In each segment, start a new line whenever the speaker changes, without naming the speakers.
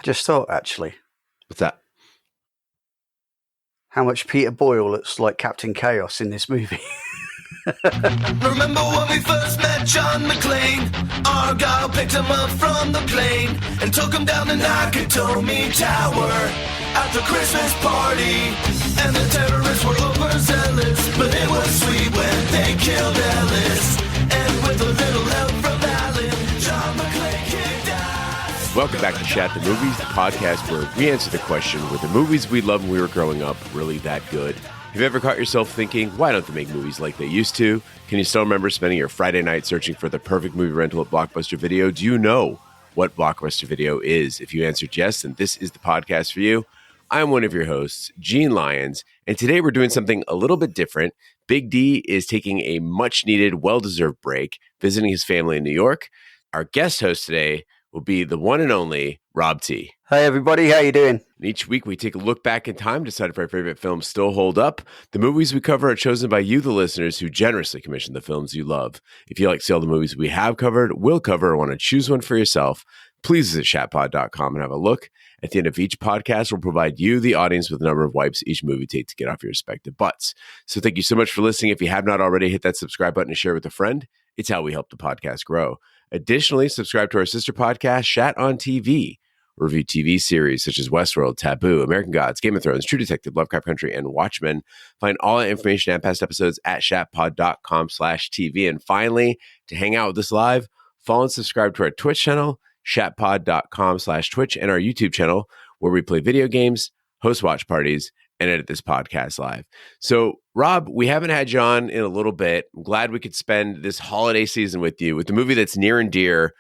Just thought, actually,
What's that?
how much Peter Boyle looks like Captain Chaos in this movie.
Remember when we first met John McClane? Argyle picked him up from the plane and took him down the Nakatomi Tower at the Christmas party. And the terrorists were overzealous, but it was sweet when they killed Ellis. And with a little help from Alan, John McClane kicked ass.
Welcome back to Shat the Movies, the podcast where we answer the question, were the movies we loved when we were growing up really that good? Have you ever caught yourself thinking, why don't they make movies like they used to? Can you still remember spending your Friday night searching for the perfect movie rental at Blockbuster Video? Do you know what Blockbuster Video is? If you answered yes, then this is the podcast for you. I'm one of your hosts, Gene Lyons, and today we're doing something a little bit different. Big D is taking a much-needed, well-deserved break, visiting his family in New York. Our guest host today will be the one and only Rob T.
Hey, everybody. How you doing?
And each week, we take a look back in time, decide if our favorite films still hold up. The movies we cover are chosen by you, the listeners, who generously commission the films you love. If you like to see all the movies we have covered, will cover, or want to choose one for yourself, please visit shatpod.com and have a look. At the end of each podcast, we'll provide you, the audience, with the number of wipes each movie takes to get off your respective butts. So thank you so much for listening. If you have not already, hit that subscribe button and share with a friend. It's how we help the podcast grow. Additionally, subscribe to our sister podcast, Shat on TV. Review TV series such as Westworld, Taboo, American Gods, Game of Thrones, True Detective, Lovecraft Country, and Watchmen. Find all that information and past episodes at shatpod.com/TV. And finally, to hang out with us live, follow and subscribe to our Twitch channel, shatpod.com/Twitch, and our YouTube channel, where we play video games, host watch parties, and edit this podcast live. So, Rob, we haven't had you on in a little bit. I'm glad we could spend this holiday season with you with the movie that's near and dear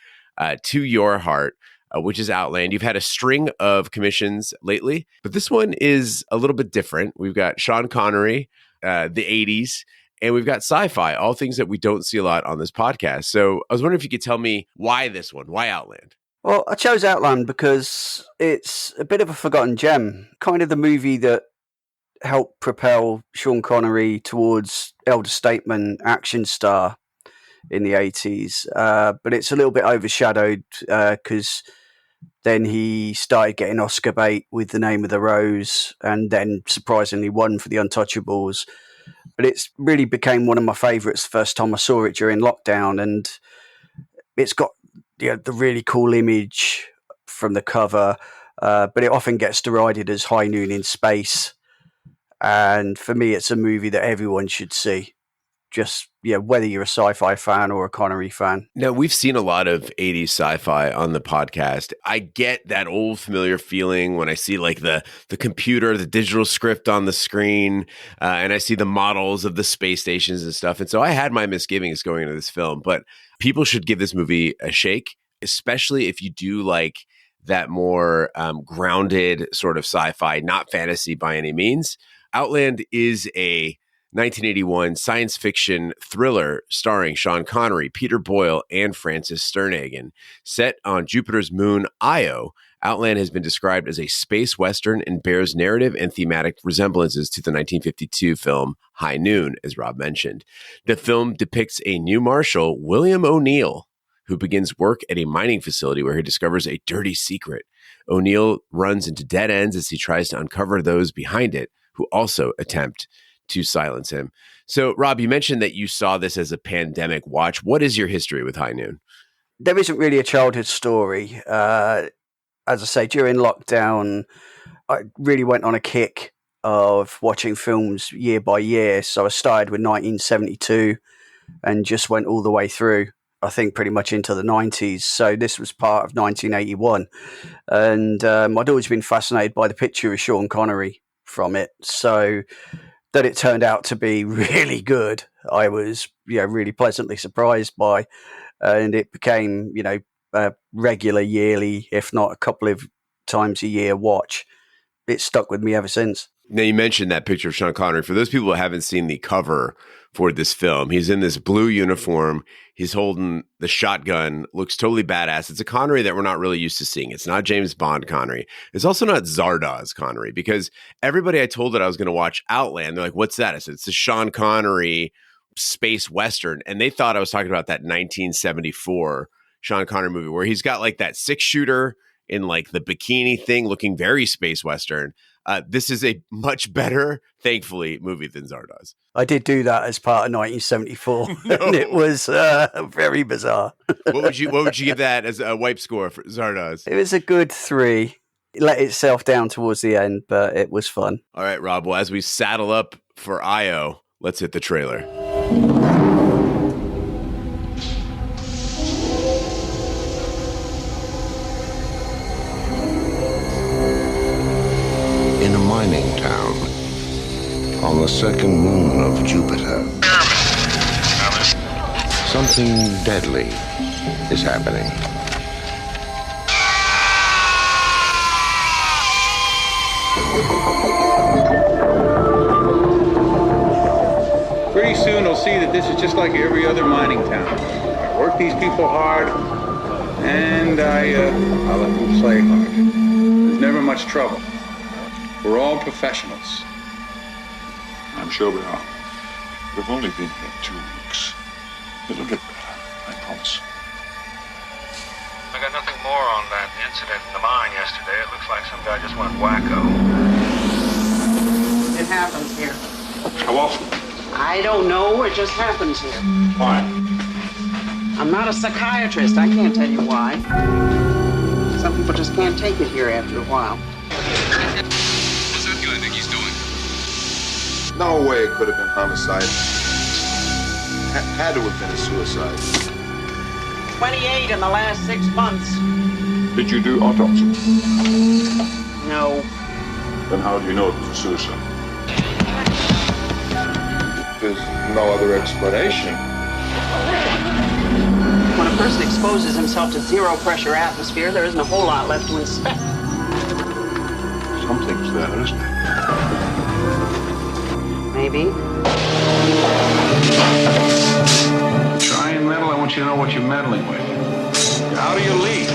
to your heart, which is Outland. You've had a string of commissions lately, but this one is a little bit different. We've got Sean Connery, the 80s, and we've got sci-fi, all things that we don't see a lot on this podcast. So I was wondering if you could tell me why this one, why Outland?
Well, I chose Outland because it's a bit of a forgotten gem, kind of the movie that helped propel Sean Connery towards elder statesman action star in the 80s. But it's a little bit overshadowed because then he started getting Oscar bait with The Name of the Rose and then surprisingly won for The Untouchables. But it's really became one of my favourites the first time I saw it during lockdown. And it's got the really cool image from the cover, but it often gets derided as High Noon in space. And for me, it's a movie that everyone should see. Just, whether you're a sci-fi fan or a Connery fan.
Now, we've seen a lot of 80s sci-fi on the podcast. I get that old familiar feeling when I see like the computer, the digital script on the screen, and I see the models of the space stations and stuff. And so I had my misgivings going into this film, but people should give this movie a shake, especially if you do like that more grounded sort of sci-fi, not fantasy by any means. Outland is a 1981 science fiction thriller starring Sean Connery, Peter Boyle, and Francis Sternhagen. Set on Jupiter's moon, Io, Outland has been described as a space western and bears narrative and thematic resemblances to the 1952 film High Noon, as Rob mentioned. The film depicts a new marshal, William O'Neill, who begins work at a mining facility where he discovers a dirty secret. O'Neill runs into dead ends as he tries to uncover those behind it, who also attempt to silence him. So, Rob, you mentioned that you saw this as a pandemic watch. What is your history with High Noon?
There isn't really a childhood story. As I say, during lockdown, I really went on a kick of watching films year by year. So I started with 1972 and just went all the way through, I think, pretty much into the 90s. So this was part of 1981. And I'd always been fascinated by the picture of Sean Connery from it. So that it turned out to be really good, I was really pleasantly surprised by. And it became, a regular yearly, if not a couple of times a year watch. It's stuck with me ever since.
Now, you mentioned that picture of Sean Connery. For those people who haven't seen the cover for this film, he's in this blue uniform. He's holding the shotgun, looks totally badass. It's a Connery that we're not really used to seeing. It's not James Bond Connery. It's also not Zardoz Connery, because everybody I told that I was going to watch Outland, they're like, what's that? I said, it's the Sean Connery space western. And they thought I was talking about that 1974 Sean Connery movie where he's got like that 6-shooter in like the bikini thing, looking very space Western. This is a much better, thankfully, movie than Zardoz.
I did do that as part of 1974, and it was very bizarre.
What would you give that as a wipe score for Zardoz?
It was a good 3. It let itself down towards the end, but it was fun.
All right, Rob. Well, as we saddle up for IO, let's hit the trailer.
In a mining town on the second moon of Jupiter, something deadly is happening.
Pretty soon they'll see that this is just like every other mining town. I work these people hard, and I let them play hard. There's never much trouble. We're all professionals.
I'm sure we are. We've only been here 2 weeks. It'll get better, I promise.
I got nothing more on that incident in the mine yesterday. It looks like some guy just went wacko.
It happens here.
How often?
I don't know. It just happens here.
Why?
I'm not a psychiatrist. I can't tell you why. Some people just can't take it here after a while.
What's that guy think he's doing?
No way it could have been homicide. Had to have been a suicide.
28 in the last 6 months.
Did you do autopsy?
No.
Then how do you know it was a suicide? There's no other explanation.
When a person exposes himself to zero pressure atmosphere, there isn't a whole lot left to inspect.
Something's there, isn't it?
Maybe.
Try and meddle, I want you to know what you're meddling with. You're out of your league.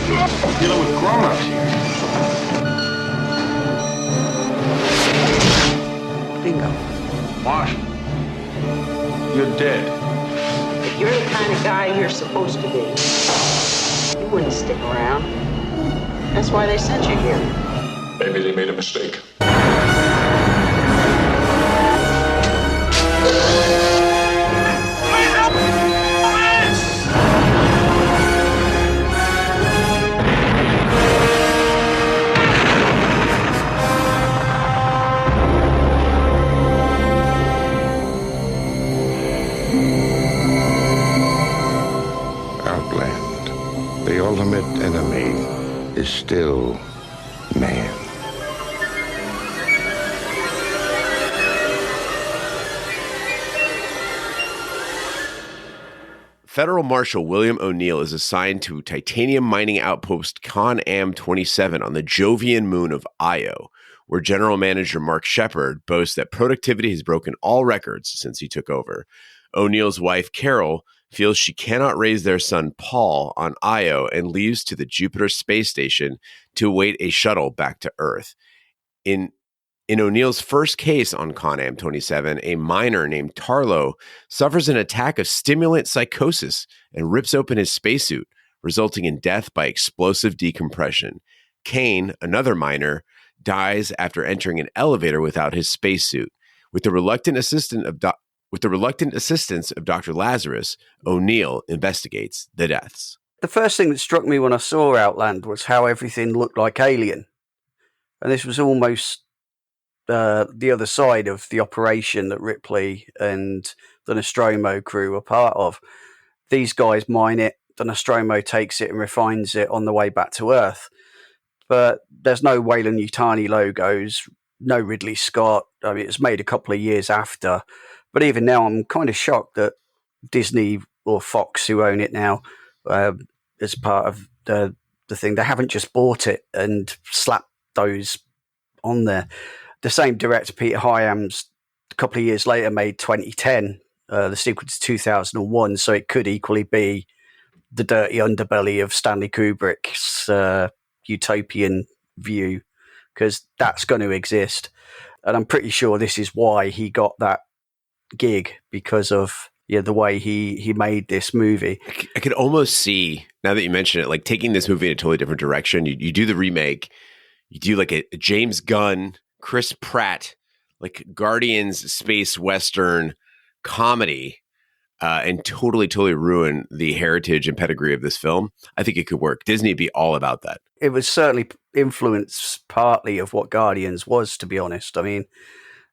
You're dealing with grown-ups here.
Bingo.
Marshal, you're dead.
If you're the kind of guy you're supposed to be, you wouldn't stick around. That's why they sent you here.
Maybe they made a mistake.
Outland, the ultimate enemy, is still man.
Federal Marshal William O'Neill is assigned to titanium mining outpost Con-Am 27 on the Jovian moon of Io, where General Manager Mark Shepard boasts that productivity has broken all records since he took over. O'Neill's wife, Carol, feels she cannot raise their son, Paul, on Io and leaves to the Jupiter space station to await a shuttle back to Earth. In O'Neill's first case on Con-Am 27, a miner named Tarlo suffers an attack of stimulant psychosis and rips open his spacesuit, resulting in death by explosive decompression. Kane, another miner, dies after entering an elevator without his spacesuit. With the reluctant assistance of Dr. Lazarus, O'Neill investigates the deaths.
The first thing that struck me when I saw Outland was how everything looked like Alien. And this was almost the other side of the operation that Ripley and the Nostromo crew were part of. These guys mine it, the Nostromo takes it and refines it on the way back to Earth. But there's no Weyland-Yutani logos, no Ridley Scott. I mean, it's made a couple of years after. But even now, I'm kind of shocked that Disney or Fox, who own it now, as part of the thing, they haven't just bought it and slapped those on there. The same director, Peter Hyams, a couple of years later made 2010, the sequel to 2001, so it could equally be the dirty underbelly of Stanley Kubrick's utopian view, because that's going to exist. And I'm pretty sure this is why he got that gig, because of the way he made this movie.
I could almost see Now that you mention it, like taking this movie in a totally different direction, you do the remake, you do like a James Gunn, Chris Pratt, like Guardians space Western comedy, and totally ruin the heritage and pedigree of this film. I think it could work. Disney would be all about that.
It was certainly influenced partly of what Guardians was, to be honest. I mean,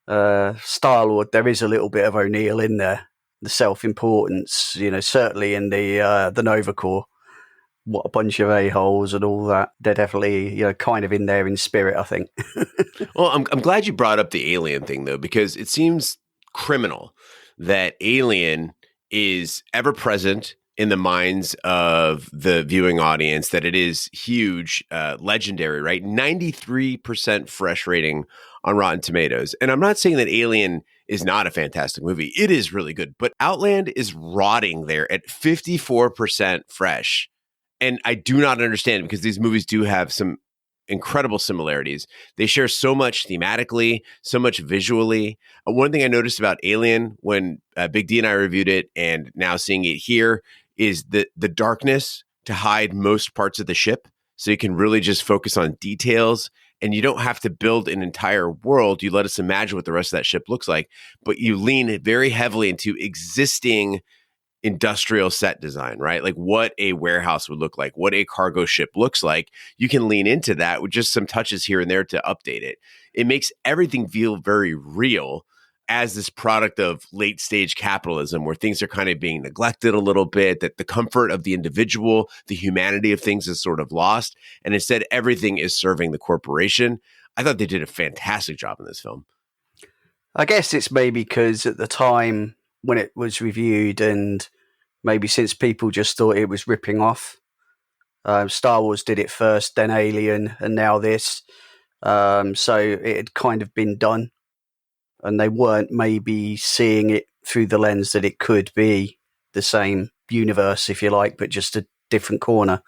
Star-Lord, there is a little bit of O'Neill in there. The self-importance, certainly in the Nova Corps. What a bunch of a-holes and all that. They're definitely, kind of in there in spirit, I think.
Well, I'm glad you brought up the alien thing, though, because it seems criminal that Alien is ever present in the minds of the viewing audience, that it is huge, legendary, right? 93% fresh rating on Rotten Tomatoes. And I'm not saying that Alien is not a fantastic movie. It is really good. But Outland is rotting there at 54% fresh. And I do not understand, because these movies do have some incredible similarities. They share so much thematically, so much visually. One thing I noticed about Alien when Big D and I reviewed it, and now seeing it here, is the darkness to hide most parts of the ship. So you can really just focus on details, and you don't have to build an entire world. You let us imagine what the rest of that ship looks like, but you lean very heavily into existing industrial set design, right? Like what a warehouse would look like, what a cargo ship looks like. You can lean into that with just some touches here and there to update it. It makes everything feel very real as this product of late stage capitalism, where things are kind of being neglected a little bit, that the comfort of the individual, the humanity of things is sort of lost. And instead, everything is serving the corporation. I thought they did a fantastic job in this film.
I guess it's maybe because at the time when it was reviewed, and maybe since people just thought it was ripping off. Star Wars did it first, then Alien, and now this. So it had kind of been done, and they weren't maybe seeing it through the lens that it could be the same universe, if you like, but just a different corner.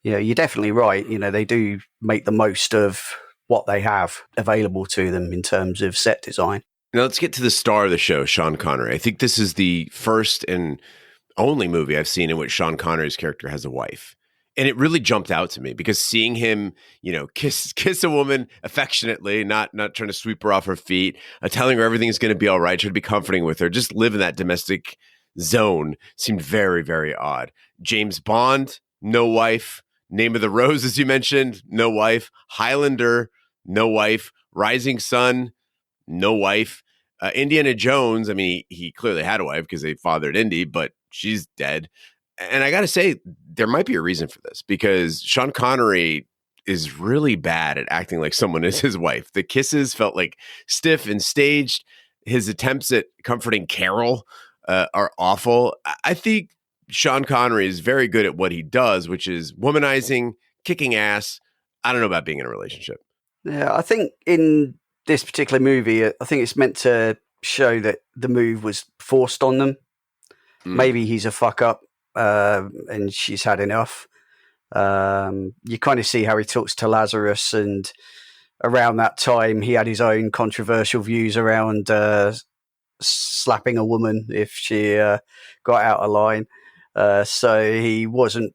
You're definitely right. They do make the most of what they have available to them in terms of set design.
Now let's get to the star of the show, Sean Connery. I think this is the first and only movie I've seen in which Sean Connery's character has a wife. And it really jumped out to me, because seeing him, kiss a woman affectionately, not trying to sweep her off her feet, telling her everything's going to be all right, trying to be comforting with her, just live in that domestic zone seemed very, very odd. James Bond, no wife. Name of the Rose, as you mentioned, no wife. Highlander, no wife. Rising Sun, no wife. Indiana Jones, I mean, he clearly had a wife because they fathered Indy, but she's dead. And I got to say, there might be a reason for this, because Sean Connery is really bad at acting like someone is his wife. The kisses felt like stiff and staged. His attempts at comforting Carol are awful. I think Sean Connery is very good at what he does, which is womanizing, kicking ass. I don't know about being in a relationship.
Yeah, I think in this particular movie, I think it's meant to show that the move was forced on them. Maybe he's a fuck up, and she's had enough. You kind of see how he talks to Lazarus, and around that time he had his own controversial views around slapping a woman if she got out of line. So he wasn't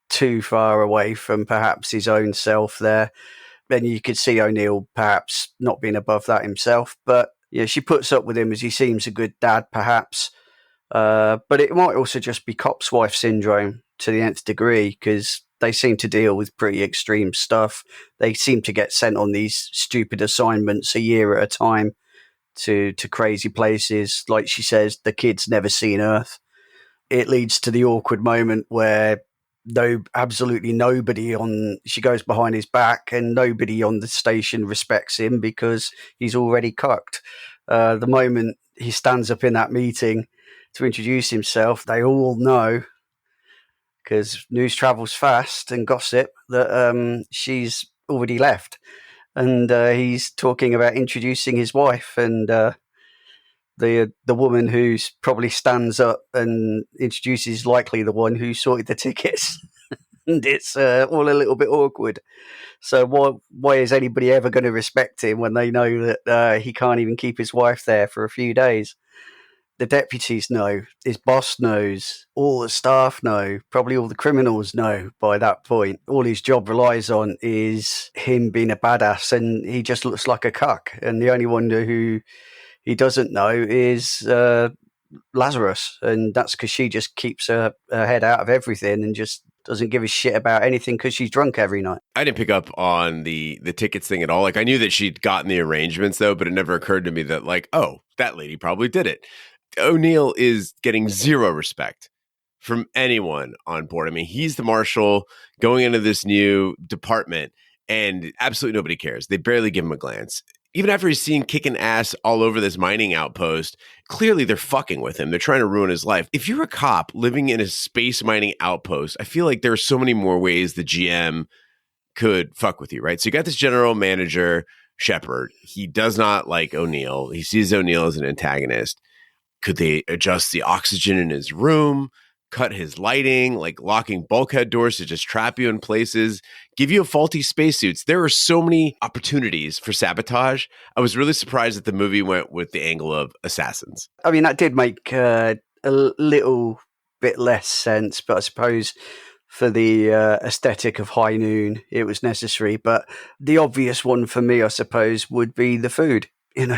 too far away from perhaps his own self there. Then you could see O'Neill perhaps not being above that himself. But she puts up with him as he seems a good dad, perhaps. But it might also just be cop's wife syndrome to the nth degree, because they seem to deal with pretty extreme stuff. They seem to get sent on these stupid assignments a year at a time to crazy places. Like she says, the kid's never seen Earth. It leads to the awkward moment where absolutely nobody she goes behind his back, and nobody on the station respects him because he's already cucked. The moment he stands up in that meeting to introduce himself, they all know, because news travels fast and gossip, that she's already left. And he's talking about introducing his wife, and the woman who probably stands up and introduces likely the one who sorted the tickets. And it's all a little bit awkward. So why is anybody ever going to respect him when they know that he can't even keep his wife there for a few days? The deputies know, his boss knows, all the staff know, probably all the criminals know by that point. All his job relies on is him being a badass, and he just looks like a cuck. And the only one who he doesn't know is Lazarus, and that's because she just keeps her head out of everything and just doesn't give a shit about anything because she's drunk every night.
I didn't pick up on the tickets thing at all. Like, I knew that she'd gotten the arrangements, though, but it never occurred to me that, like, oh, that lady probably did it. O'Neill is getting zero respect from anyone on board. I mean, he's the marshal going into this new department, and absolutely nobody cares. They barely give him a glance. Even after he's seen kicking ass all over this mining outpost, clearly they're fucking with him. They're trying to ruin his life. If you're a cop living in a space mining outpost, I feel like there are so many more ways the GM could fuck with you, right? So you got this general manager, Shepard. He does not like O'Neill. He sees O'Neill as an antagonist. Could they adjust the oxygen in his room? Cut his lighting, like locking bulkhead doors to just trap you in places, give you faulty spacesuits. There are so many opportunities for sabotage. I was really surprised that the movie went with the angle of assassins.
I mean, that did make a little bit less sense, but I suppose for the aesthetic of High Noon, it was necessary. But the obvious one for me, I suppose, would be the food.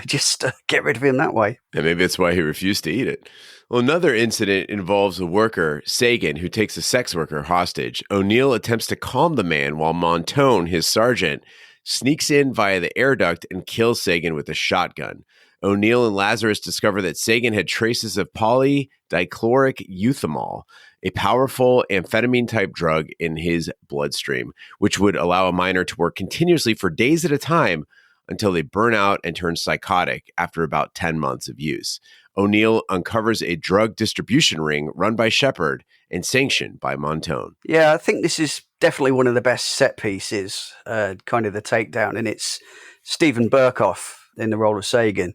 Just get rid of him that way.
And maybe that's why he refused to eat it. Well, another incident involves a worker, Sagan, who takes a sex worker hostage. O'Neill attempts to calm the man while Montone, his sergeant, sneaks in via the air duct and kills Sagan with a shotgun. O'Neill and Lazarus discover that Sagan had traces of polydichloric euthamol, a powerful amphetamine-type drug in his bloodstream, which would allow a miner to work continuously for days at a time until they burn out and turn psychotic after about 10 months of use. O'Neill uncovers a drug distribution ring run by Shepard and sanctioned by Montone.
Yeah, I think this is definitely one of the best set pieces, kind of the takedown, and it's Stephen Burkoff in the role of Sagan.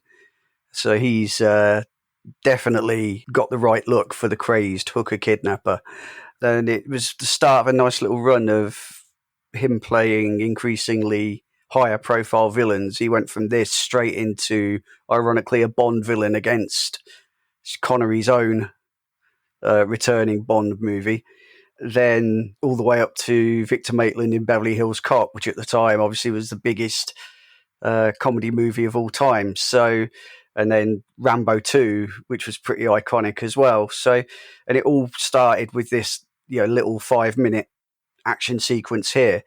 So he's definitely got the right look for the crazed hooker kidnapper. And it was the start of a nice little run of him playing increasingly higher profile villains. He went from this straight into, ironically, a Bond villain against Connery's own returning Bond movie. Then all the way up to Victor Maitland in Beverly Hills Cop, which at the time obviously was the biggest comedy movie of all time. So, and then Rambo 2, which was pretty iconic as well. So, and it all started with this, little 5-minute action sequence here.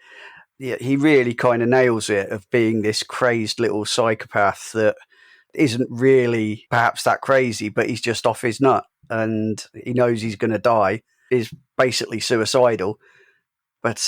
Yeah, he really kind of nails it of being this crazed little psychopath that isn't really perhaps that crazy, but he's just off his nut and he knows he's going to die, is basically suicidal, but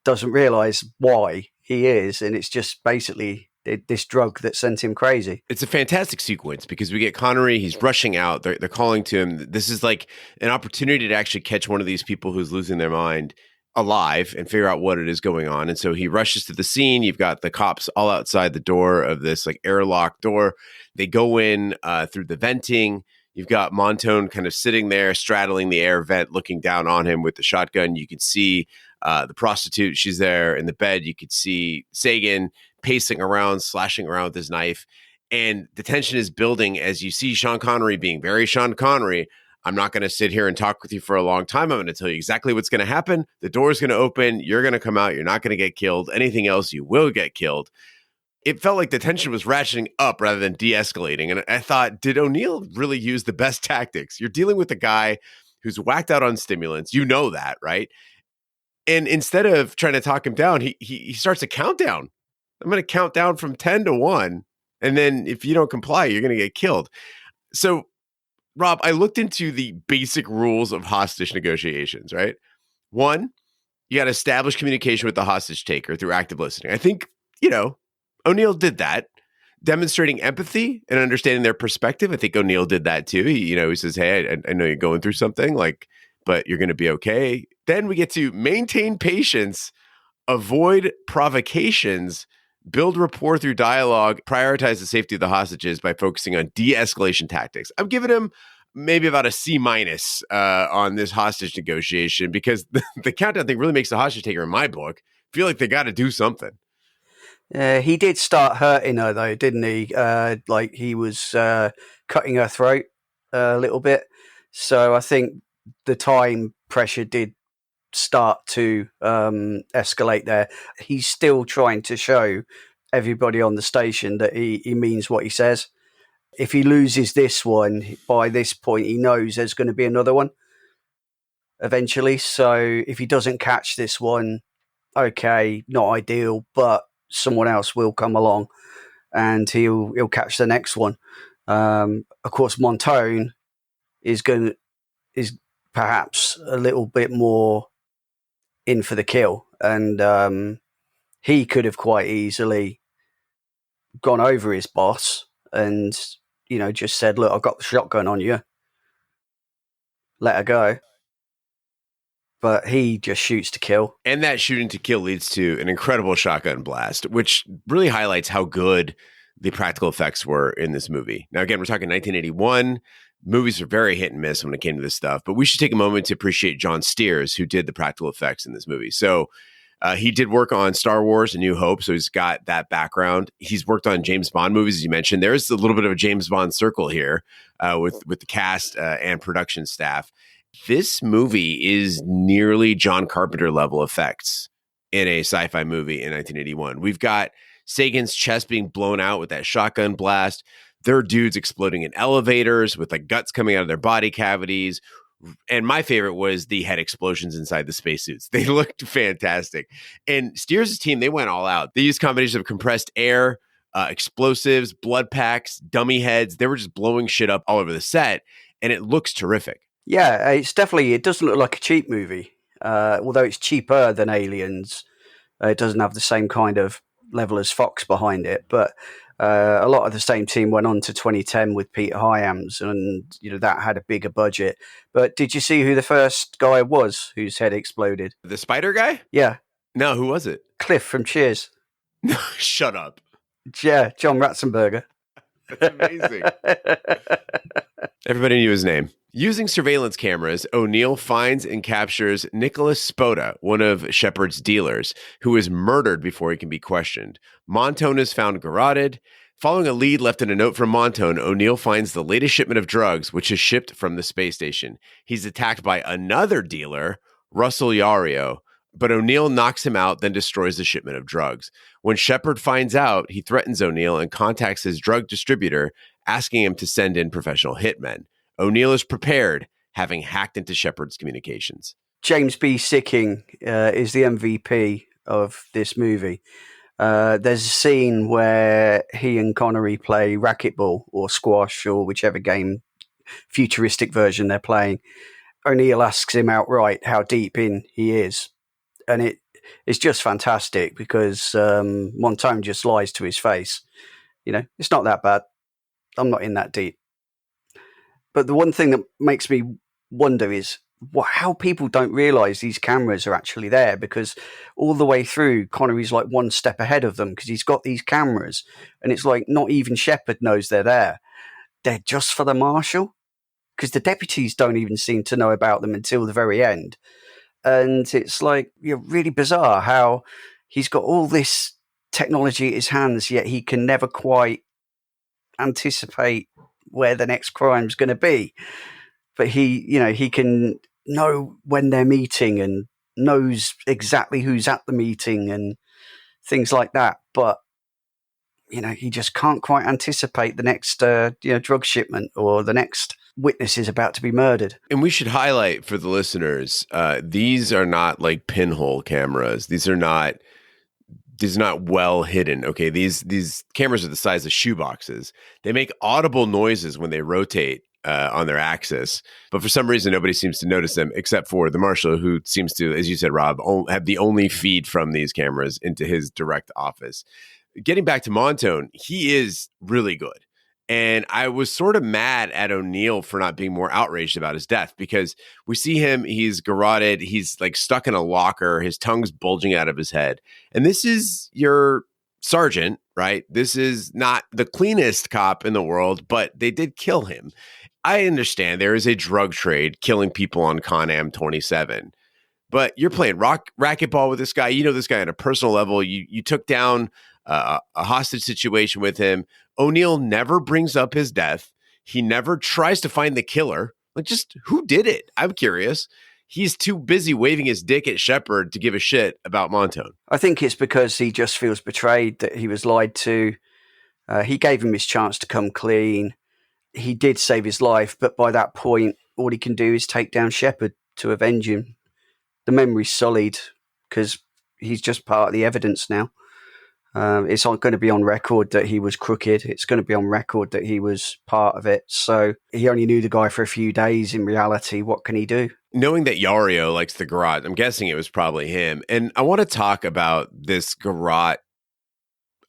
doesn't realize why he is. And it's just basically this drug that sent him crazy.
It's a fantastic sequence because we get Connery, he's rushing out, they're calling to him. This is like an opportunity to actually catch one of these people who's losing their mind alive and figure out what it is going on. And so he rushes to the scene. You've got the cops all outside the door of this like airlock door. They go in through the venting. You've got Montone kind of sitting there straddling the air vent, looking down on him with the shotgun. You can see the prostitute. She's there in the bed. You could see Sagan pacing around, slashing around with his knife. And the tension is building as you see Sean Connery being very Sean Connery. I'm not going to sit here and talk with you for a long time. I'm going to tell you exactly what's going to happen. The door is going to open. You're going to come out. You're not going to get killed. Anything else, you will get killed. It felt like the tension was ratcheting up rather than de-escalating. And I thought, did O'Neill really use the best tactics? You're dealing with a guy who's whacked out on stimulants. You know that, right? And instead of trying to talk him down, he starts a countdown. I'm going to count down from 10 to 1. And then if you don't comply, you're going to get killed. So, Rob, I looked into the basic rules of hostage negotiations, right? 1, you got to establish communication with the hostage taker through active listening. I think, O'Neill did that, demonstrating empathy and understanding their perspective. I think O'Neill did that too. He says, hey, I know you're going through something, but you're going to be okay. Then we get to maintain patience, avoid provocations, build rapport through dialogue, prioritize the safety of the hostages by focusing on de-escalation tactics. I'm giving him maybe about a C- on this hostage negotiation because the countdown thing really makes the hostage taker, in my book, feel like they got to do something.
He did start hurting her though, didn't he? Like he was cutting her throat a little bit. So I think the time pressure did start to escalate there. He's still trying to show everybody on the station that he means what he says. If he loses this one, by this point, he knows there's going to be another one eventually. So if he doesn't catch this one, okay, not ideal, but someone else will come along and he'll catch the next one. Of course, Montone is perhaps a little bit more in for the kill, and he could have quite easily gone over his boss and just said, "Look, I've got the shotgun on you. Let her go." But he just shoots to kill.
And that shooting to kill leads to an incredible shotgun blast, which really highlights how good the practical effects were in this movie. Now, again, we're talking 1981. Movies are very hit and miss when it came to this stuff, but we should take a moment to appreciate John Steers, who did the practical effects in this movie. So he did work on Star Wars: A New Hope, so he's got that background. He's worked on James Bond movies, as you mentioned. There's a little bit of a James Bond circle here with the cast and production staff. This movie is nearly John Carpenter level effects in a sci-fi movie in 1981. We've got Sagan's chest being blown out with that shotgun blast. There are dudes exploding in elevators with like guts coming out of their body cavities. And my favorite was the head explosions inside the spacesuits. They looked fantastic. And Steers' team, they went all out. They used combinations of compressed air, explosives, blood packs, dummy heads. They were just blowing shit up all over the set. And it looks terrific.
Yeah, it doesn't look like a cheap movie. Although it's cheaper than Aliens, it doesn't have the same kind of level as Fox behind it. But a lot of the same team went on to 2010 with Peter Hyams, and that had a bigger budget. But did you see who the first guy was whose head exploded?
The spider guy?
Yeah.
No, who was it?
Cliff from Cheers.
Shut up.
Yeah, John Ratzenberger.
That's amazing. Everybody knew his name. Using surveillance cameras, O'Neill finds and captures Nicholas Spoda, one of Shepard's dealers, who is murdered before he can be questioned. Montone is found garroted. Following a lead left in a note from Montone, O'Neill finds the latest shipment of drugs, which is shipped from the space station. He's attacked by another dealer, Russell Yario, but O'Neill knocks him out, then destroys the shipment of drugs. When Shepard finds out, he threatens O'Neill and contacts his drug distributor, asking him to send in professional hitmen. O'Neill is prepared, having hacked into Shepard's communications.
James B. Sicking is the MVP of this movie. There's a scene where he and Connery play racquetball or squash or whichever game, futuristic version they're playing. O'Neill asks him outright how deep in he is. And it's just fantastic because Montone just lies to his face. It's not that bad. I'm not in that deep. But the one thing that makes me wonder is how people don't realize these cameras are actually there, because all the way through, Connery's like one step ahead of them because he's got these cameras, and it's like not even Shepard knows they're there. They're just for the marshal, because the deputies don't even seem to know about them until the very end. And it's like really bizarre how he's got all this technology at his hands, yet he can never quite anticipate where the next crime's going to be. But he can know when they're meeting and knows exactly who's at the meeting and things like that. But he just can't quite anticipate the next drug shipment or the next witness is about to be murdered.
And we should highlight for the listeners, these are not like pinhole cameras. These are not well hidden. Okay, these cameras are the size of shoeboxes. They make audible noises when they rotate on their axis, but for some reason nobody seems to notice them except for the marshal, who seems to, as you said, Rob, have the only feed from these cameras into his direct office. Getting back to Montone, he is really good. And I was sort of mad at O'Neill for not being more outraged about his death, because we see him, he's garroted, he's like stuck in a locker, his tongue's bulging out of his head. And this is your sergeant, right? This is not the cleanest cop in the world, but they did kill him. I understand there is a drug trade killing people on Con-Am 27, but you're playing racquetball with this guy. You know this guy on a personal level. You took down a hostage situation with him. O'Neill never brings up his death. He never tries to find the killer. Like, just who did it? I'm curious. He's too busy waving his dick at Shepard to give a shit about Montone.
I think it's because he just feels betrayed, that he was lied to. He gave him his chance to come clean. He did save his life, but by that point, all he can do is take down Shepard to avenge him. The memory's sullied because he's just part of the evidence now. It's not going to be on record that he was crooked. It's going to be on record that he was part of it. So he only knew the guy for a few days. In reality, what can he do?
Knowing that Yario likes the garrote, I'm guessing it was probably him. And I want to talk about this garrote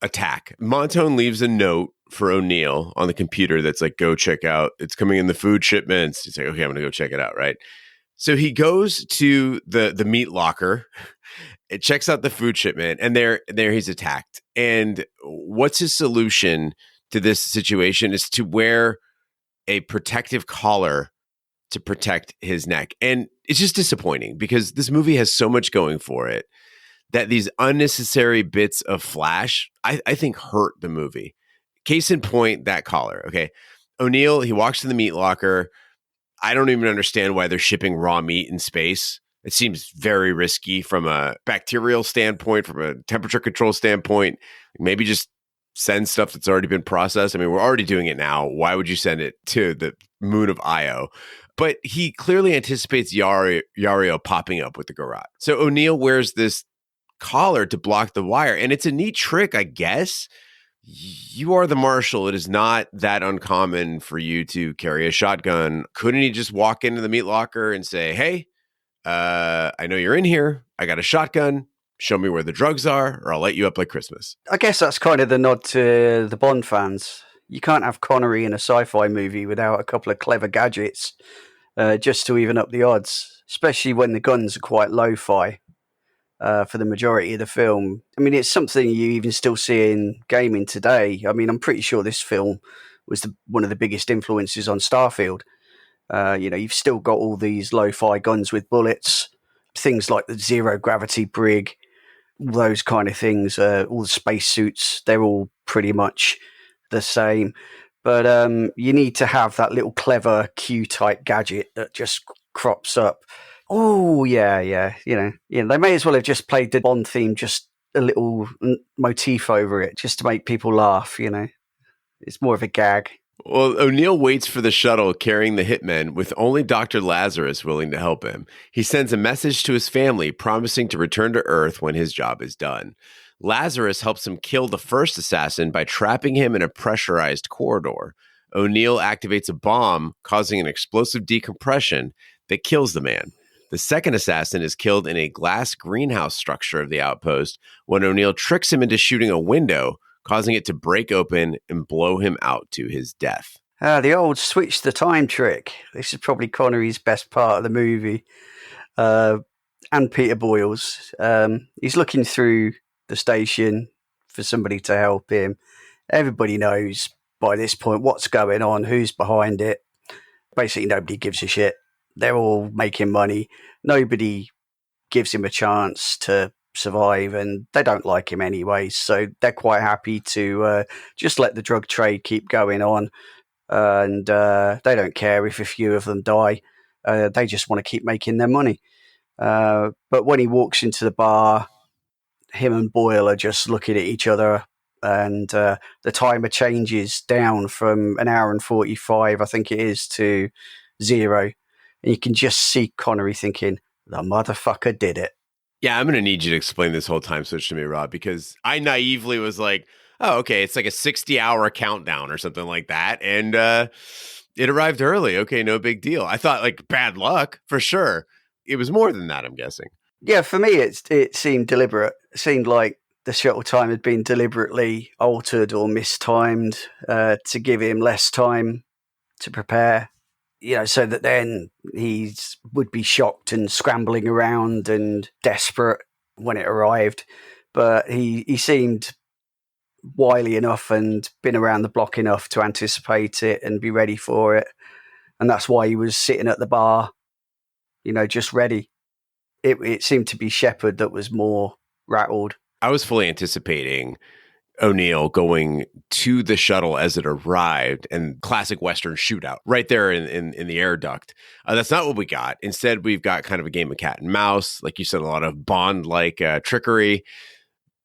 attack. Montone leaves a note for O'Neill on the computer that's like, go check out, it's coming in the food shipments. He's like, okay, I'm going to go check it out, right? So he goes to the meat locker. It checks out the food shipment, and there he's attacked. And what's his solution to this situation is to wear a protective collar to protect his neck. And it's just disappointing because this movie has so much going for it that these unnecessary bits of flash, I think, hurt the movie. Case in point, that collar. Okay. O'Neill, he walks to the meat locker. I don't even understand why they're shipping raw meat in space. It seems very risky from a bacterial standpoint, from a temperature control standpoint. Maybe just send stuff that's already been processed. I mean, we're already doing it now. Why would you send it to the moon of Io? But he clearly anticipates Yario popping up with the garrote. So O'Neill wears this collar to block the wire. And it's a neat trick, I guess. You are the marshal. It is not that uncommon for you to carry a shotgun. Couldn't he just walk into the meat locker and say, hey, I know you're in here. I got a shotgun. Show me where the drugs are, or I'll light you up like Christmas.
I guess that's kind of the nod to the Bond fans. You can't have Connery in a sci-fi movie without a couple of clever gadgets just to even up the odds, especially when the guns are quite lo-fi for the majority of the film. I mean, it's something you even still see in gaming today. I mean, I'm pretty sure this film was one of the biggest influences on Starfield. You've still got all these lo-fi guns with bullets, things like the zero-gravity brig, all those kind of things, all the spacesuits, they're all pretty much the same. But you need to have that little clever Q-type gadget that just crops up. Oh, yeah. They may as well have just played the Bond theme, just a little motif over it, just to make people laugh, It's more of a gag.
Well, O'Neill waits for the shuttle carrying the hitmen with only Dr. Lazarus willing to help him. He sends a message to his family promising to return to Earth when his job is done. Lazarus helps him kill the first assassin by trapping him in a pressurized corridor. O'Neill activates a bomb, causing an explosive decompression that kills the man. The second assassin is killed in a glass greenhouse structure of the outpost when O'Neill tricks him into shooting a window, causing it to break open and blow him out to his death.
The old switch the time trick. This is probably Connery's best part of the movie. And Peter Boyle's. He's looking through the station for somebody to help him. Everybody knows by this point what's going on, who's behind it. Basically, nobody gives a shit. They're all making money. Nobody gives him a chance to survive, and they don't like him anyway, so they're quite happy to just let the drug trade keep going on, and they don't care if a few of them die. They just want to keep making their money. But when he walks into the bar, him and Boyle are just looking at each other, and the timer changes down from an hour and 45, I think it is, to 0, and you can just see Connery thinking, the motherfucker did it.
Yeah, I'm going to need you to explain this whole time switch to me, Rob, because I naively was like, oh, okay, it's like a 60-hour countdown or something like that. And it arrived early. Okay, no big deal. I thought, like, bad luck, for sure. It was more than that, I'm guessing.
Yeah, for me, it seemed deliberate. It seemed like the shuttle time had been deliberately altered or mistimed to give him less time to prepare. So that then he would be shocked and scrambling around and desperate when it arrived. But he seemed wily enough and been around the block enough to anticipate it and be ready for it. And that's why he was sitting at the bar, just ready. It seemed to be Shepard that was more rattled.
I was fully anticipating O'Neill going to the shuttle as it arrived, and classic Western shootout right there in the air duct. That's not what we got. Instead, we've got kind of a game of cat and mouse. Like you said, a lot of Bond-like trickery.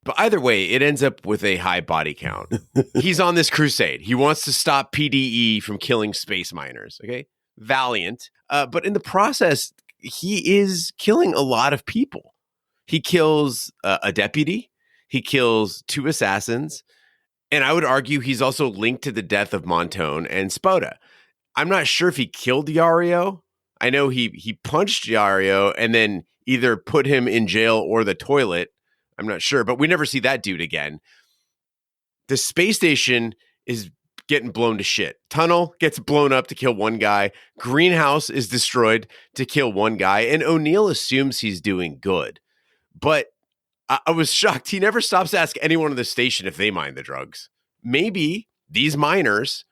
But either way, it ends up with a high body count. He's on this crusade. He wants to stop PDE from killing space miners. Okay. Valiant. But in the process, he is killing a lot of people. He kills a deputy. He kills 2 assassins. And I would argue he's also linked to the death of Montone and Spoda. I'm not sure if he killed Yario. I know he punched Yario and then either put him in jail or the toilet. I'm not sure, but we never see that dude again. The space station is getting blown to shit. Tunnel gets blown up to kill 1 guy. Greenhouse is destroyed to kill 1 guy. And O'Neill assumes he's doing good. But I was shocked. He never stops to ask anyone on the station if they mine the drugs. Maybe these miners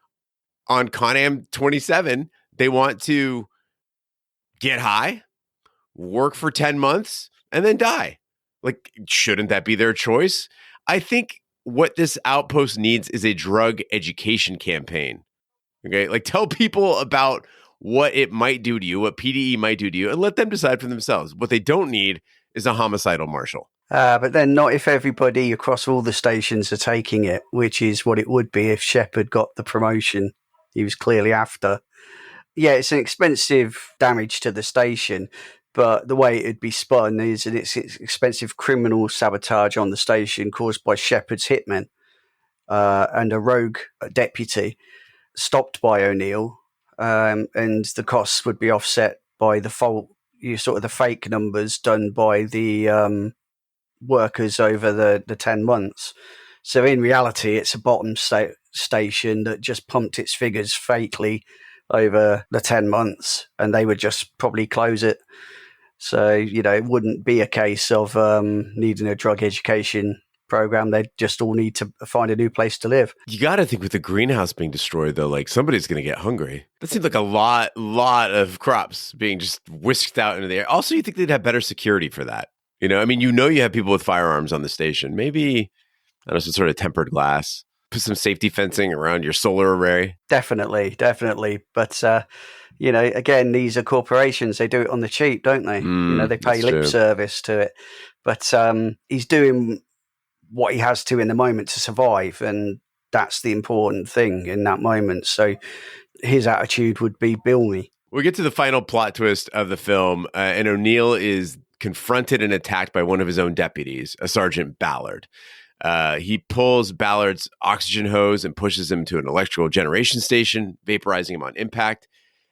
on Con-Am 27, they want to get high, work for 10 months, and then die. Like, shouldn't that be their choice? I think what this outpost needs is a drug education campaign. Okay. Like, tell people about what it might do to you, what PDE might do to you, and let them decide for themselves. What they don't need is a homicidal marshal.
But then not if everybody across all the stations are taking it, which is what it would be if Shepard got the promotion he was clearly after. Yeah, it's an expensive damage to the station, but the way it'd be spun is that it's expensive criminal sabotage on the station caused by Shepard's hitmen and a rogue deputy stopped by O'Neill, and the costs would be offset by the the fake numbers done by the workers over the 10 months. So in reality, it's a bottom station that just pumped its figures fakely over the 10 months, and they would just probably close it. So, it wouldn't be a case of needing a drug education program. They'd just all need to find a new place to live.
You got to think with the greenhouse being destroyed, though, like somebody's going to get hungry. That seems like a lot of crops being just whisked out into the air. Also, you think they'd have better security for that? You have people with firearms on the station. Maybe, I don't know, some sort of tempered glass. Put some safety fencing around your solar array. Definitely.
But, again, these are corporations. They do it on the cheap, don't they? They pay lip service to it. But he's doing what he has to in the moment to survive. And that's the important thing in that moment. So his attitude would be bill me.
We get to the final plot twist of the film, and O'Neill is confronted and attacked by one of his own deputies, a Sergeant Ballard. He pulls Ballard's oxygen hose and pushes him to an electrical generation station, vaporizing him on impact.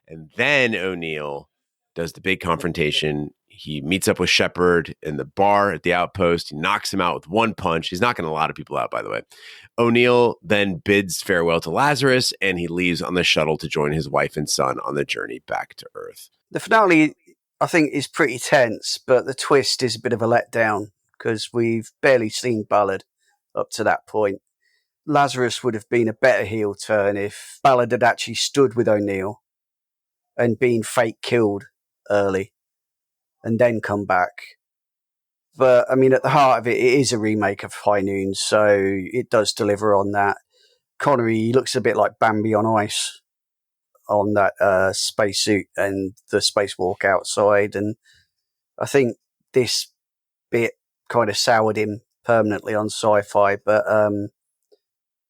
And then O'Neill does the big confrontation. He meets up with Shepard in the bar at the outpost. He knocks him out with 1 punch. He's knocking a lot of people out, by the way. O'Neill then bids farewell to Lazarus, and he leaves on the shuttle to join his wife and son on the journey back to Earth.
The finale, I think, is pretty tense, but the twist is a bit of a letdown because we've barely seen Ballard up to that point. Lazarus would have been a better heel turn if Ballard had actually stood with O'Neill and been fake killed early and then come back. But, at the heart of it, it is a remake of High Noon, so it does deliver on that. Connery looks a bit like Bambi on ice on that spacesuit and the spacewalk outside, and I think this bit kind of soured him permanently on sci-fi, but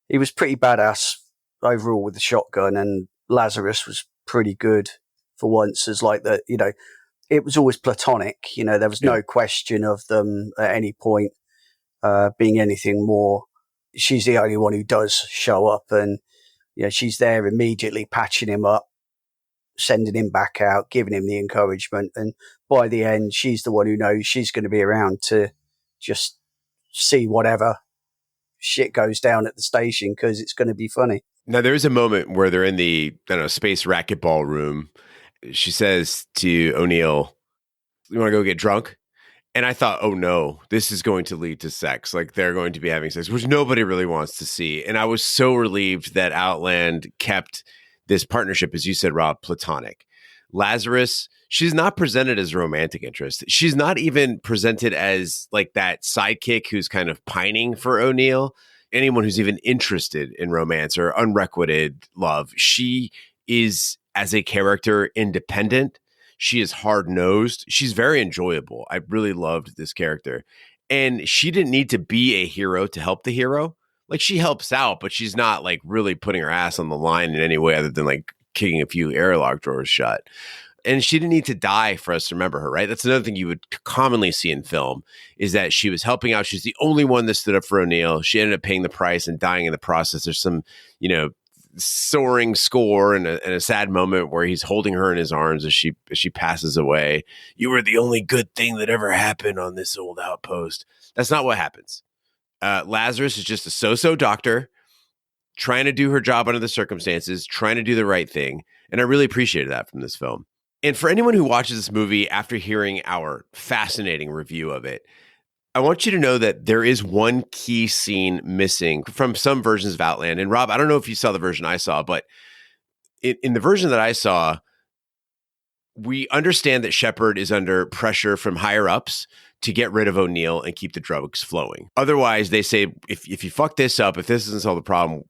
he was pretty badass overall with the shotgun, and Lazarus was pretty good for once as it was always platonic, there was no question of them at any point being anything more. She's the only one who does show up, and she's there immediately patching him up, sending him back out, giving him the encouragement, and by the end she's the one who knows she's going to be around to just see whatever shit goes down at the station because it's going to be funny.
Now, there is a moment where they're in the space racquetball room. She says to O'Neill, "You want to go get drunk?" And I thought, oh no, this is going to lead to sex. Like they're going to be having sex, which nobody really wants to see. And I was so relieved that Outland kept this partnership, as you said, Rob, platonic. Lazarus, she's not presented as a romantic interest. She's not even presented as like that sidekick who's kind of pining for O'Neill. anyone who's even interested in romance or unrequited love. She is, as a character, independent. She is hard-nosed. She's very enjoyable. I really loved this character. And she didn't need to be a hero to help the hero. Like, she helps out, but she's not like really putting her ass on the line in any way other than like kicking a few airlock drawers shut. And she didn't need to die for us to remember her, right? That's another thing you would commonly see in film, is that she was helping out. She's the only one that stood up for O'Neill. She ended up paying the price and dying in the process. There's some, soaring score and a sad moment where he's holding her in his arms as she passes away. You were the only good thing that ever happened on this old outpost. That's not what happens. Lazarus is just a so-so doctor trying to do her job under the circumstances, trying to do the right thing. And I really appreciated that from this film. And for anyone who watches this movie after hearing our fascinating review of it, I want you to know that there is one key scene missing from some versions of Outland. And Rob, I don't know if you saw the version I saw, but in the version that I saw, we understand that Shepard is under pressure from higher ups to get rid of O'Neill and keep the drugs flowing. Otherwise, they say, if you fuck this up, if this doesn't solve the problem,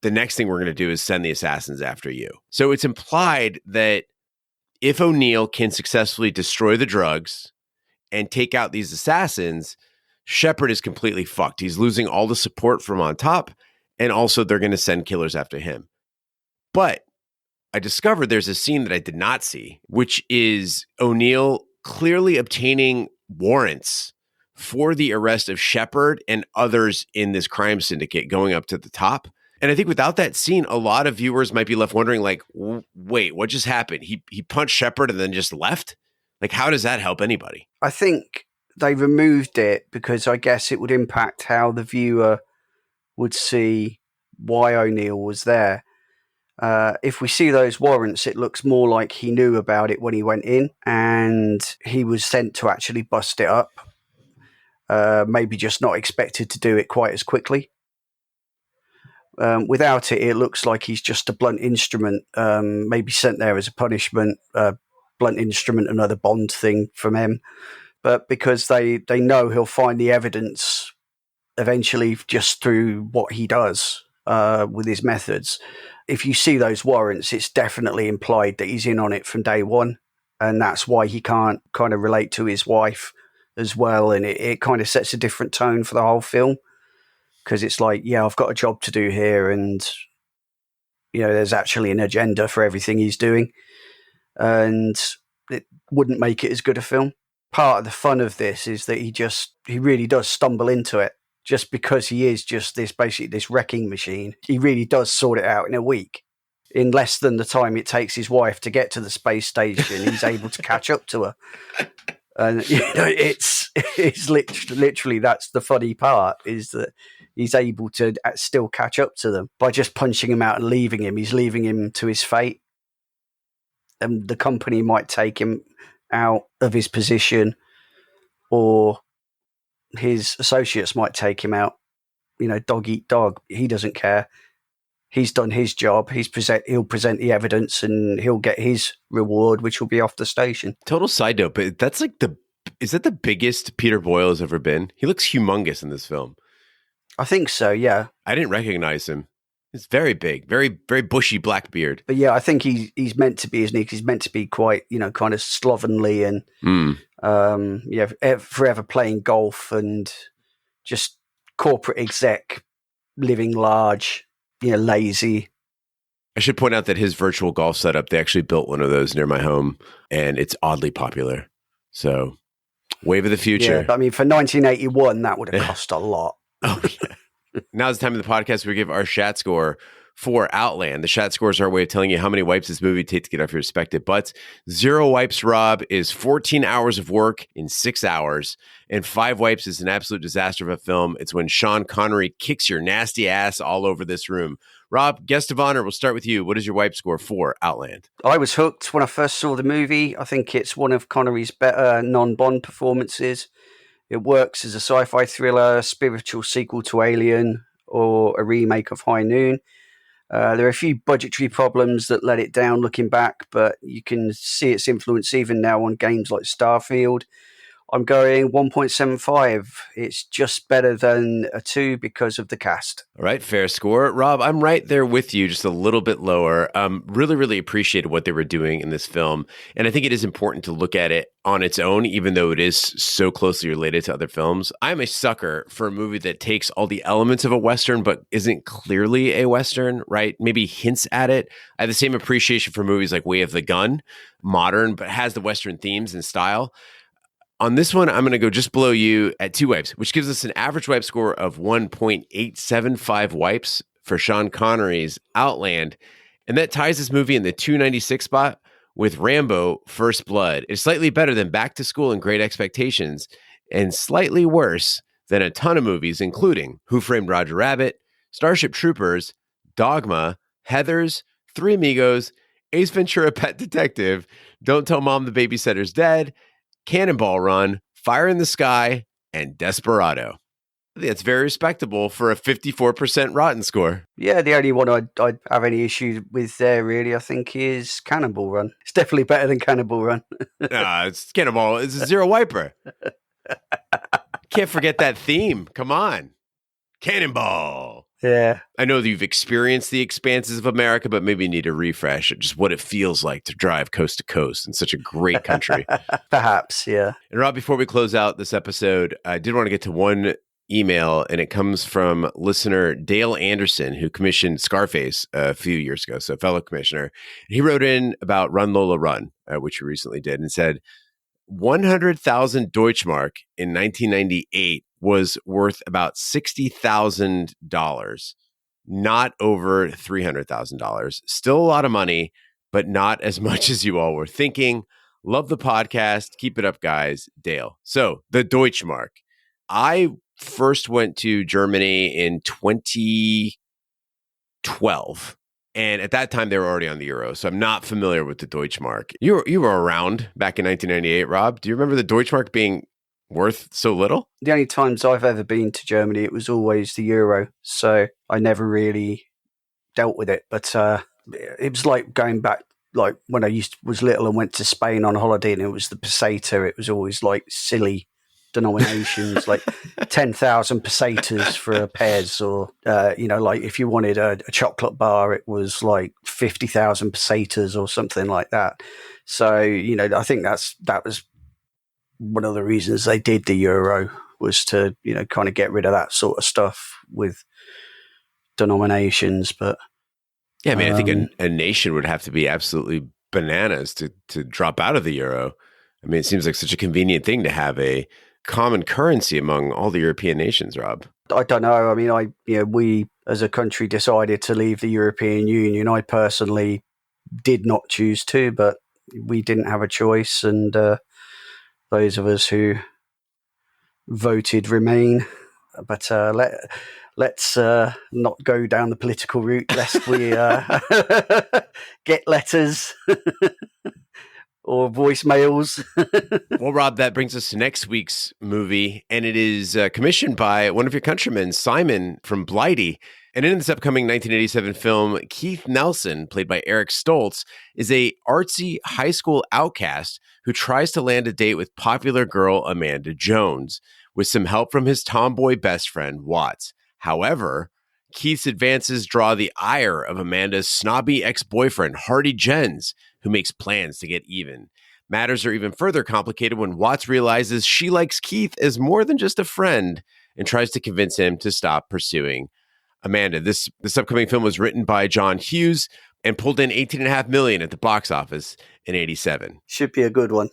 the next thing we're going to do is send the assassins after you. So it's implied that if O'Neill can successfully destroy the drugs and take out these assassins, Shepard is completely fucked. He's losing all the support from on top, and also they're going to send killers after him. But I discovered there's a scene that I did not see, which is O'Neill clearly obtaining warrants for the arrest of Shepard and others in this crime syndicate going up to the top. And I think without that scene, a lot of viewers might be left wondering, like, wait, what just happened? He punched Shepard and then just left? Like, how does that help anybody?
I think they removed it because I guess it would impact how the viewer would see why O'Neill was there. If we see those warrants, it looks more like he knew about it when he went in and he was sent to actually bust it up. Maybe just not expected to do it quite as quickly. Without it, it looks like he's just a blunt instrument, maybe sent there as a punishment, blunt instrument, another Bond thing from him. But because they know he'll find the evidence eventually just through what he does with his methods. If you see those warrants, it's definitely implied that he's in on it from day one. And that's why he can't kind of relate to his wife as well. And it kind of sets a different tone for the whole film. Because it's like, yeah, I've got a job to do here, and there's actually an agenda for everything he's doing, and it wouldn't make it as good a film. Part of the fun of this is that he really does stumble into it, just because he is just this wrecking machine. He really does sort it out in a week. In less than the time it takes his wife to get to the space station, he's able to catch up to her. And it's literally that's the funny part, is that he's able to still catch up to them by just punching him out and leaving him. He's leaving him to his fate, and the company might take him out of his position, or his associates might take him out. Dog eat dog. He doesn't care. He's done his job. He'll present the evidence, and he'll get his reward, which will be off the station.
Total side note, but that's like is that the biggest Peter Boyle has ever been? He looks humongous in this film.
I think so, yeah.
I didn't recognize him. He's very big, very, very bushy black beard.
But yeah, I think he's meant to be, isn't he? 'Cause he's meant to be quite, kind of slovenly and forever playing golf and just corporate exec, living large, lazy.
I should point out that his virtual golf setup, they actually built one of those near my home, and it's oddly popular. So, wave of the future.
Yeah, but I mean, for 1981, that would have cost a lot.
Oh, yeah. Now is the time of the podcast where we give our Shat score for Outland. The Shat score is our way of telling you how many wipes this movie takes to get off your respective butts. 0 wipes, Rob, is 14 hours of work in 6 hours. And 5 wipes is an absolute disaster of a film. It's when Sean Connery kicks your nasty ass all over this room. Rob, guest of honor, we'll start with you. What is your wipe score for Outland?
I was hooked when I first saw the movie. I think it's one of Connery's better non-Bond performances. It works as a sci-fi thriller, spiritual sequel to Alien, or a remake of High Noon. There are a few budgetary problems that let it down looking back, but you can see its influence even now on games like Starfield. I'm going 1.75. It's just better than a 2 because of the cast.
All right, fair score. Rob, I'm right there with you, just a little bit lower. Really, really appreciated what they were doing in this film. And I think it is important to look at it on its own, even though it is so closely related to other films. I'm a sucker for a movie that takes all the elements of a Western, but isn't clearly a Western, right? Maybe hints at it. I have the same appreciation for movies like Way of the Gun, modern, but has the Western themes and style. On this one, I'm going to go just below you at 2 wipes, which gives us an average wipe score of 1.875 wipes for Sean Connery's Outland. And that ties this movie in the 296 spot with Rambo First Blood. It's slightly better than Back to School and Great Expectations, and slightly worse than a ton of movies, including Who Framed Roger Rabbit, Starship Troopers, Dogma, Heathers, Three Amigos, Ace Ventura Pet Detective, Don't Tell Mom the Babysitter's Dead, Cannonball Run, Fire in the Sky, and Desperado. I think that's very respectable for a 54% rotten score.
Yeah, the only one I'd have any issue with there, really, I think, is Cannonball Run. It's definitely better than Cannonball Run.
It's Cannonball. It's a zero wiper. Can't forget that theme. Come on. Cannonball.
Yeah.
I know that you've experienced the expanses of America, but maybe you need a refresh of just what it feels like to drive coast to coast in such a great country.
Perhaps, yeah.
And Rob, before we close out this episode, I did want to get to one email, and it comes from listener Dale Anderson, who commissioned Scarface a few years ago, so a fellow commissioner. He wrote in about Run Lola Run, which we recently did, and said 100,000 Deutschmark in 1998 was worth about $60,000, not over $300,000. Still a lot of money, but not as much as you all were thinking. Love the podcast. Keep it up, guys. Dale. So the Deutschmark. I first went to Germany in 2012. And at that time, they were already on the euro. So I'm not familiar with the Deutschmark. You were around back in 1998, Rob. Do you remember the Deutschmark being worth so little?
The only times I've ever been to Germany, it was always the euro. So I never really dealt with it. But it was like going back, like when I was little and went to Spain on holiday, and it was the peseta. It was always like silly denominations, like 10,000 pesetas for a pairs, or like if you wanted a chocolate bar, it was like 50,000 pesetas or something like that. So I think that was one of the reasons they did the euro, was to kind of get rid of that sort of stuff with denominations. But
yeah, I mean, I think a nation would have to be absolutely bananas to drop out of the euro. I mean, it seems like such a convenient thing to have a common currency among all the European nations, Rob.
I don't know. I mean, we as a country decided to leave the European Union. I personally did not choose to, but we didn't have a choice. And those of us who voted remain. But let's not go down the political route, lest we get letters or voicemails.
Well, Rob, that brings us to next week's movie, and it is commissioned by one of your countrymen, Simon from Blighty. And in this upcoming 1987 film, Keith Nelson, played by Eric Stoltz, is a artsy high school outcast who tries to land a date with popular girl Amanda Jones, with some help from his tomboy best friend, Watts. However, Keith's advances draw the ire of Amanda's snobby ex-boyfriend, Hardy Jens, who makes plans to get even. Matters are even further complicated when Watts realizes she likes Keith as more than just a friend and tries to convince him to stop pursuing Amanda. This upcoming film was written by John Hughes and pulled in $18.5 million at the box office in 1987.
Should be a good one.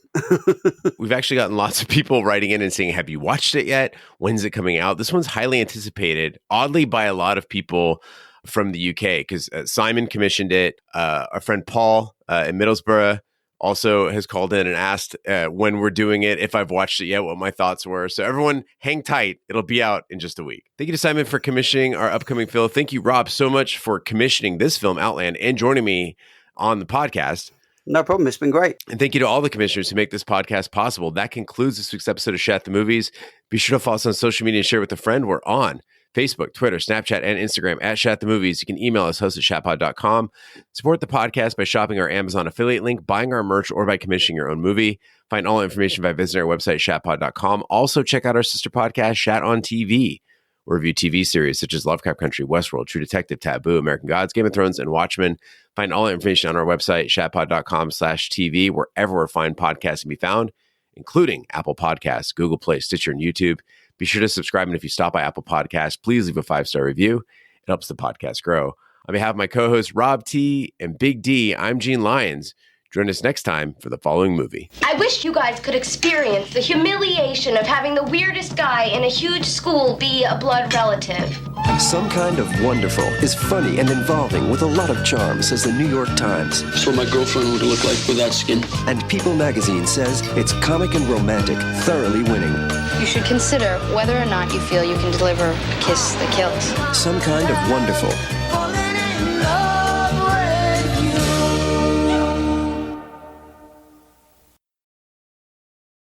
We've actually gotten lots of people writing in and saying, have you watched it yet? When's it coming out? This one's highly anticipated, oddly, by a lot of people from the UK, because Simon commissioned it. Our friend Paul in Middlesbrough also has called in and asked when we're doing it, if I've watched it yet, what my thoughts were. So everyone hang tight. It'll be out in just a week. Thank you to Simon for commissioning our upcoming film. Thank you, Rob, so much for commissioning this film, Outland, and joining me on the podcast.
No problem. It's been great.
And thank you to all the commissioners who make this podcast possible. That concludes this week's episode of Shat the Movies. Be sure to follow us on social media and share with a friend. We're on Facebook, Twitter, Snapchat, and Instagram at Shat the Movies. You can email us, host@shatpod.com. Support the podcast by shopping our Amazon affiliate link, buying our merch, or by commissioning your own movie. Find all information by visiting our website, shatpod.com. Also, check out our sister podcast, Shat on TV. We review TV series such as Lovecraft Country, Westworld, True Detective, Taboo, American Gods, Game of Thrones, and Watchmen. Find all information on our website, shatpod.com/TV, wherever fine podcasts can be found, including Apple Podcasts, Google Play, Stitcher, and YouTube. Be sure to subscribe, and if you stop by Apple Podcasts, please leave a 5-star review. It helps the podcast grow. On behalf of my co-hosts, Rob T. and Big D, I'm Gene Lyons. Join us next time for the following movie.
I wish you guys could experience the humiliation of having the weirdest guy in a huge school be a blood relative.
Some Kind of Wonderful is funny and involving with a lot of charm, says the New York Times.
That's what my girlfriend would look like without skin.
And People magazine says it's comic and romantic, thoroughly winning.
You should consider whether or not you feel you can deliver a kiss that kills.
Some Kind of Wonderful.